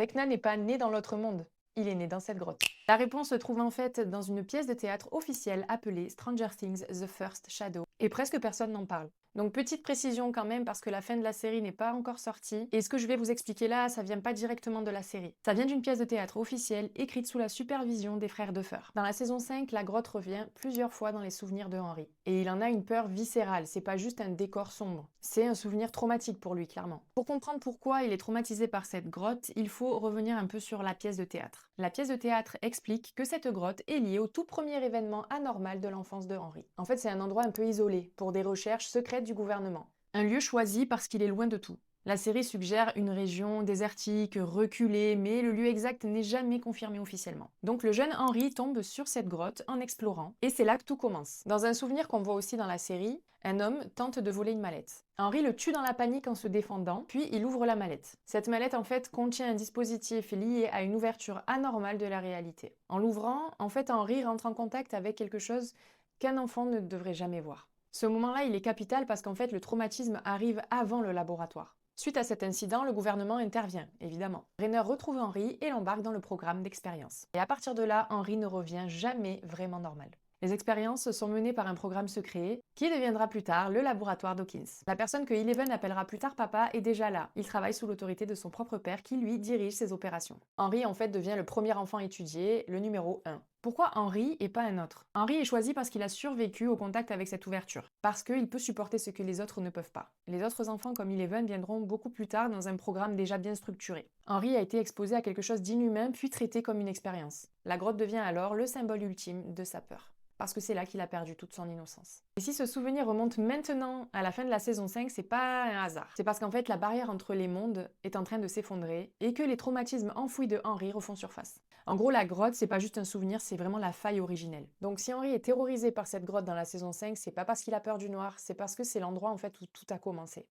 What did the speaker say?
Vecna n'est pas né dans l'autre monde, il est né dans cette grotte. La réponse se trouve en fait dans une pièce de théâtre officielle appelée Stranger Things The First Shadow, et presque personne n'en parle. Donc petite précision quand même parce que la fin de la série n'est pas encore sortie, et ce que je vais vous expliquer là, ça vient pas directement de la série. Ça vient d'une pièce de théâtre officielle écrite sous la supervision des frères Duffer. Dans la saison 5, la grotte revient plusieurs fois dans les souvenirs de Henry. Et il en a une peur viscérale, c'est pas juste un décor sombre. C'est un souvenir traumatique pour lui, clairement. Pour comprendre pourquoi il est traumatisé par cette grotte, il faut revenir un peu sur la pièce de théâtre. La pièce de théâtre explique que cette grotte est liée au tout premier événement anormal de l'enfance de Henry. En fait, c'est un endroit un peu isolé, pour des recherches secrètes du gouvernement. Un lieu choisi parce qu'il est loin de tout. La série suggère une région désertique, reculée, mais le lieu exact n'est jamais confirmé officiellement. Donc le jeune Henry tombe sur cette grotte en explorant, et c'est là que tout commence. Dans un souvenir qu'on voit aussi dans la série, un homme tente de voler une mallette. Henry le tue dans la panique en se défendant, puis il ouvre la mallette. Cette mallette en fait contient un dispositif lié à une ouverture anormale de la réalité. En l'ouvrant, en fait Henry rentre en contact avec quelque chose qu'un enfant ne devrait jamais voir. Ce moment-là, il est capital parce qu'en fait le traumatisme arrive avant le laboratoire. Suite à cet incident, le gouvernement intervient, évidemment. Rainer retrouve Henry et l'embarque dans le programme d'expérience. Et à partir de là, Henry ne revient jamais vraiment normal. Les expériences sont menées par un programme secret qui deviendra plus tard le laboratoire Dawkins. La personne que Eleven appellera plus tard papa est déjà là. Il travaille sous l'autorité de son propre père qui lui dirige ses opérations. Henry en fait devient le premier enfant étudié, le numéro 1. Pourquoi Henry et pas un autre? Henry est choisi parce qu'il a survécu au contact avec cette ouverture, parce qu'il peut supporter ce que les autres ne peuvent pas. Les autres enfants comme Eleven viendront beaucoup plus tard dans un programme déjà bien structuré. Henry a été exposé à quelque chose d'inhumain puis traité comme une expérience. La grotte devient alors le symbole ultime de sa peur. Parce que c'est là qu'il a perdu toute son innocence. Et si ce souvenir remonte maintenant à la fin de la saison 5, c'est pas un hasard. C'est parce qu'en fait la barrière entre les mondes est en train de s'effondrer et que les traumatismes enfouis de Henry refont surface. En gros, la grotte, c'est pas juste un souvenir, c'est vraiment la faille originelle. Donc si Henry est terrorisé par cette grotte dans la saison 5, c'est pas parce qu'il a peur du noir, c'est parce que c'est l'endroit en fait où tout a commencé.